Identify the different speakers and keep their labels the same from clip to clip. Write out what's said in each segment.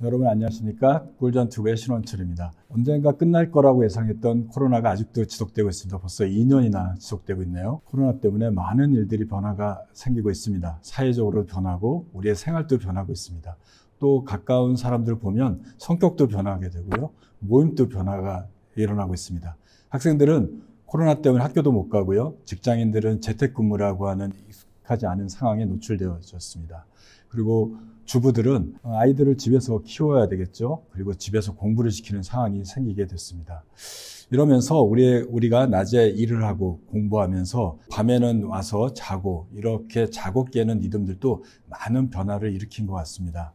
Speaker 1: 여러분 안녕하십니까? 꿀전투브의 신원철입니다. 언젠가 끝날 거라고 예상했던 코로나가 아직도 지속되고 있습니다. 벌써 2년이나 지속되고 있네요. 코로나 때문에 많은 일들이 변화가 생기고 있습니다. 사회적으로 변하고 우리의 생활도 변하고 있습니다. 또 가까운 사람들 보면 성격도 변하게 되고요. 모임도 변화가 일어나고 있습니다. 학생들은 코로나 때문에 학교도 못 가고요. 직장인들은 재택근무라고 하는 익숙하지 않은 상황에 노출되어졌습니다. 그리고 주부들은 아이들을 집에서 키워야 되겠죠. 그리고 집에서 공부를 시키는 상황이 생기게 됐습니다. 이러면서 우리가 낮에 일을 하고 공부하면서 밤에는 와서 자고 이렇게 자고 깨는 리듬들도 많은 변화를 일으킨 것 같습니다.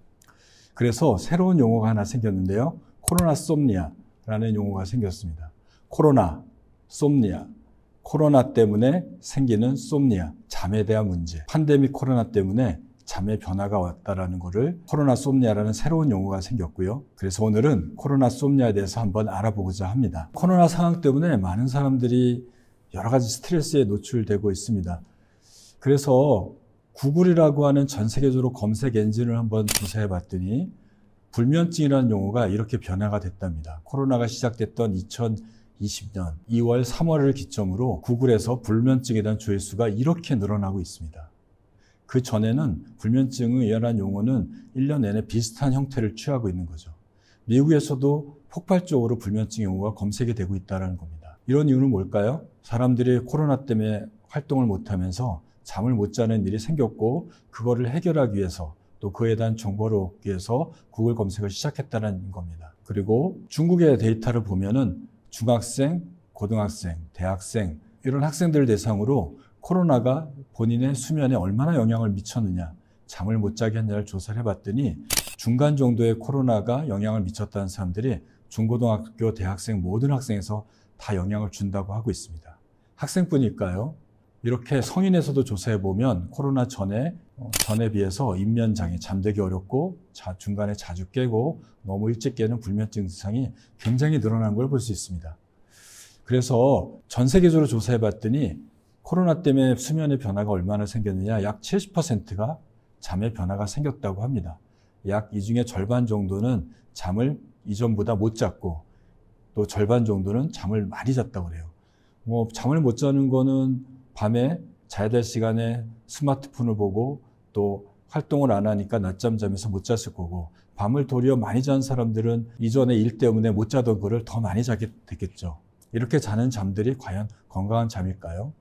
Speaker 1: 그래서 새로운 용어가 하나 생겼는데요. 코로나 솜니아라는 용어가 생겼습니다. 코로나, 솜니아. 코로나 때문에 생기는 솜니아, 잠에 대한 문제. 팬데믹 코로나 때문에 잠의 변화가 왔다라는 것을 코로나 솜니아라는 새로운 용어가 생겼고요. 그래서 오늘은 코로나 솜니아에 대해서 한번 알아보고자 합니다. 코로나 상황 때문에 많은 사람들이 여러 가지 스트레스에 노출되고 있습니다. 그래서 구글이라고 하는 전 세계적으로 검색 엔진을 한번 조사해 봤더니 불면증이라는 용어가 이렇게 변화가 됐답니다. 코로나가 시작됐던 2020년 2월, 3월을 기점으로 구글에서 불면증에 대한 조회수가 이렇게 늘어나고 있습니다. 그 전에는 불면증이라는 용어는 1년 내내 비슷한 형태를 취하고 있는 거죠. 미국에서도 폭발적으로 불면증 용어가 검색이 되고 있다는 겁니다. 이런 이유는 뭘까요? 사람들이 코로나 때문에 활동을 못하면서 잠을 못 자는 일이 생겼고 그거를 해결하기 위해서 또 그에 대한 정보를 얻기 위해서 구글 검색을 시작했다는 겁니다. 그리고 중국의 데이터를 보면은 중학생, 고등학생, 대학생 이런 학생들을 대상으로 코로나가 본인의 수면에 얼마나 영향을 미쳤느냐, 잠을 못 자게 했냐를 조사를 해봤더니 중간 정도의 코로나가 영향을 미쳤다는 사람들이 중고등학교, 대학생 모든 학생에서 다 영향을 준다고 하고 있습니다. 학생뿐일까요? 이렇게 성인에서도 조사해보면 코로나 전에 비해서 입면장애, 잠들기 어렵고 중간에 자주 깨고 너무 일찍 깨는 불면증 증상이 굉장히 늘어난 걸 볼 수 있습니다. 그래서 전 세계적으로 조사해봤더니 코로나 때문에 수면의 변화가 얼마나 생겼느냐, 약 70%가 잠의 변화가 생겼다고 합니다. 약 이 중에 절반 정도는 잠을 이전보다 못 잤고 또 절반 정도는 잠을 많이 잤다고 그래요. 잠을 못 자는 거는 밤에 자야 될 시간에 스마트폰을 보고 또 활동을 안 하니까 낮잠 자면서 못 잤을 거고, 밤을 도리어 많이 잔 사람들은 이전에 일 때문에 못 자던 거를 더 많이 자게 됐겠죠. 이렇게 자는 잠들이 과연 건강한 잠일까요?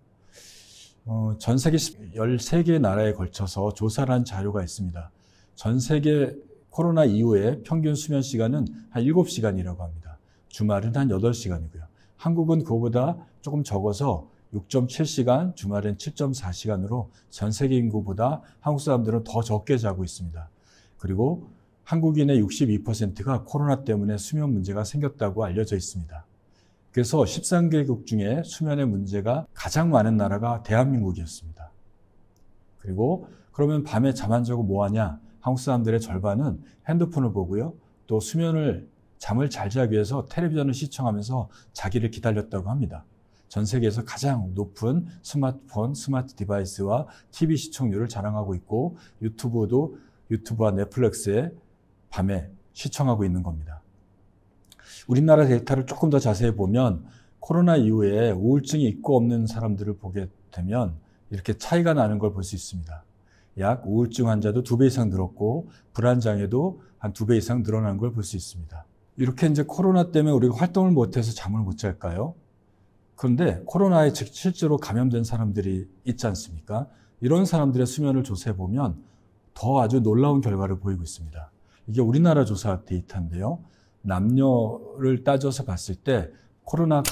Speaker 1: 전 세계 13개 나라에 걸쳐서 조사를 한 자료가 있습니다. 전 세계 코로나 이후에 평균 수면 시간은 한 7시간이라고 합니다. 주말은 한 8시간이고요. 한국은 그거보다 조금 적어서 6.7시간, 주말은 7.4시간으로 전 세계 인구보다 한국 사람들은 더 적게 자고 있습니다. 그리고 한국인의 62%가 코로나 때문에 수면 문제가 생겼다고 알려져 있습니다. 그래서 13개국 중에 수면의 문제가 가장 많은 나라가 대한민국이었습니다. 그리고 그러면 밤에 잠 안 자고 뭐 하냐? 한국 사람들의 절반은 핸드폰을 보고요. 또 잠을 잘 자기 위해서 텔레비전을 시청하면서 자기를 기다렸다고 합니다. 전 세계에서 가장 높은 스마트폰, 스마트 디바이스와 TV 시청률을 자랑하고 있고 유튜브와 넷플릭스에 밤에 시청하고 있는 겁니다. 우리나라 데이터를 조금 더 자세히 보면 코로나 이후에 우울증이 있고 없는 사람들을 보게 되면 이렇게 차이가 나는 걸 볼 수 있습니다. 약 우울증 환자도 2배 이상 늘었고 불안장애도 한 2배 이상 늘어난 걸 볼 수 있습니다. 이렇게 이제 코로나 때문에 우리가 활동을 못해서 잠을 못 잘까요? 그런데 코로나에 실제로 감염된 사람들이 있지 않습니까? 이런 사람들의 수면을 조사해 보면 더 아주 놀라운 결과를 보이고 있습니다. 이게 우리나라 조사 데이터인데요. 남녀를 따져서 봤을 때 코로나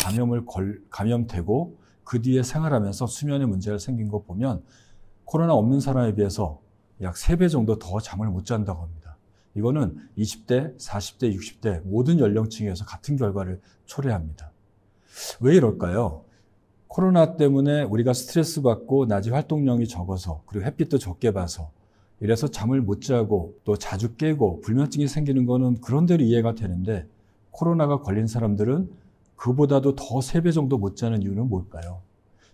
Speaker 1: 감염되고 그 뒤에 생활하면서 수면에 문제가 생긴 거 보면 코로나 없는 사람에 비해서 약 3배 정도 더 잠을 못 잔다고 합니다. 이거는 20대, 40대, 60대 모든 연령층에서 같은 결과를 초래합니다. 왜 이럴까요? 코로나 때문에 우리가 스트레스 받고 낮에 활동량이 적어서 그리고 햇빛도 적게 봐서 이래서 잠을 못 자고 또 자주 깨고 불면증이 생기는 거는 그런대로 이해가 되는데 코로나가 걸린 사람들은 그보다도 더 3배 정도 못 자는 이유는 뭘까요?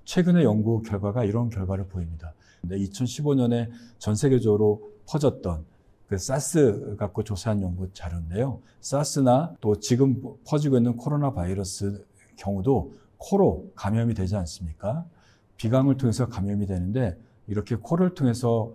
Speaker 1: 최근의 연구 결과가 이런 결과를 보입니다. 2015년에 전 세계적으로 퍼졌던 그 사스 갖고 조사한 연구 자료인데요. 사스나 또 지금 퍼지고 있는 코로나 바이러스 경우도 코로 감염이 되지 않습니까? 비강을 통해서 감염이 되는데 이렇게 코를 통해서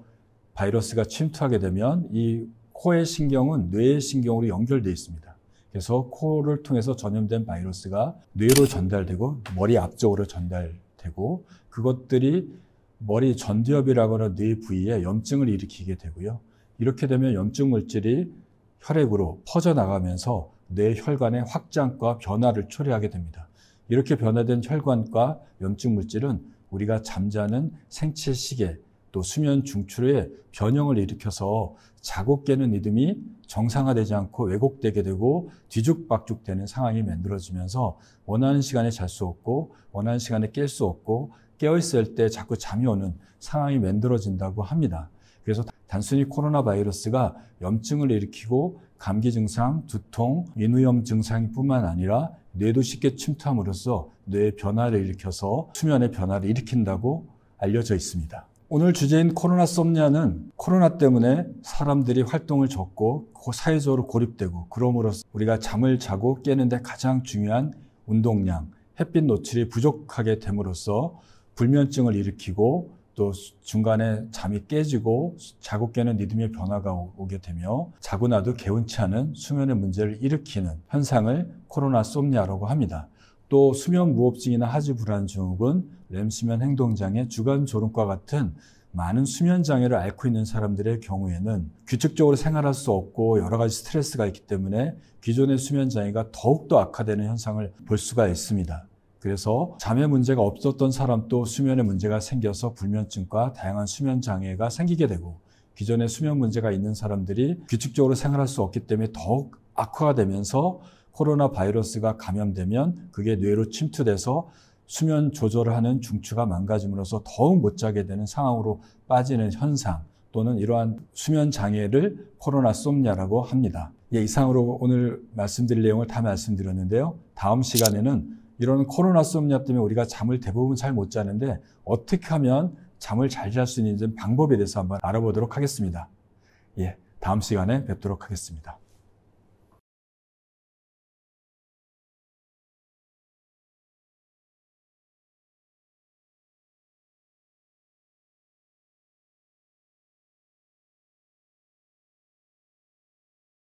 Speaker 1: 바이러스가 침투하게 되면 이 코의 신경은 뇌의 신경으로 연결되어 있습니다. 그래서 코를 통해서 전염된 바이러스가 뇌로 전달되고 머리 앞쪽으로 전달되고 그것들이 머리 전두엽이라고 하는 뇌 부위에 염증을 일으키게 되고요. 이렇게 되면 염증 물질이 혈액으로 퍼져나가면서 뇌 혈관의 확장과 변화를 초래하게 됩니다. 이렇게 변화된 혈관과 염증 물질은 우리가 잠자는 생체 시계 또 수면 중추에 변형을 일으켜서 자고 깨는 리듬이 정상화되지 않고 왜곡되게 되고 뒤죽박죽되는 상황이 만들어지면서 원하는 시간에 잘 수 없고 원하는 시간에 깰 수 없고 깨어있을 때 자꾸 잠이 오는 상황이 만들어진다고 합니다. 그래서 단순히 코로나 바이러스가 염증을 일으키고 감기 증상, 두통, 인후염 증상뿐만 아니라 뇌도 쉽게 침투함으로써 뇌의 변화를 일으켜서 수면의 변화를 일으킨다고 알려져 있습니다. 오늘 주제인 코로나 솜니아는 코로나 때문에 사람들이 활동을 적고 사회적으로 고립되고 그러므로써 우리가 잠을 자고 깨는데 가장 중요한 운동량, 햇빛 노출이 부족하게 됨으로써 불면증을 일으키고 또 중간에 잠이 깨지고 자고 깨는 리듬의 변화가 오게 되며 자고 나도 개운치 않은 수면의 문제를 일으키는 현상을 코로나 솜니아라고 합니다. 또 수면 무호흡증이나 하지 불안 증후군, 렘수면 행동장애, 주간 졸음과 같은 많은 수면 장애를 앓고 있는 사람들의 경우에는 규칙적으로 생활할 수 없고 여러 가지 스트레스가 있기 때문에 기존의 수면 장애가 더욱더 악화되는 현상을 볼 수가 있습니다. 그래서 잠에 문제가 없었던 사람도 수면에 문제가 생겨서 불면증과 다양한 수면 장애가 생기게 되고 기존에 수면 문제가 있는 사람들이 규칙적으로 생활할 수 없기 때문에 더욱 악화가 되면서 코로나 바이러스가 감염되면 그게 뇌로 침투돼서 수면 조절을 하는 중추가 망가짐으로써 더욱 못 자게 되는 상황으로 빠지는 현상 또는 이러한 수면 장애를 코로나 솜니아라고 합니다. 이상으로 오늘 말씀드릴 내용을 다 말씀드렸는데요. 다음 시간에는 이런 코로나 솜니아 때문에 우리가 잠을 대부분 잘 못 자는데 어떻게 하면 잠을 잘 잘 수 있는 방법에 대해서 한번 알아보도록 하겠습니다. 다음 시간에 뵙도록 하겠습니다.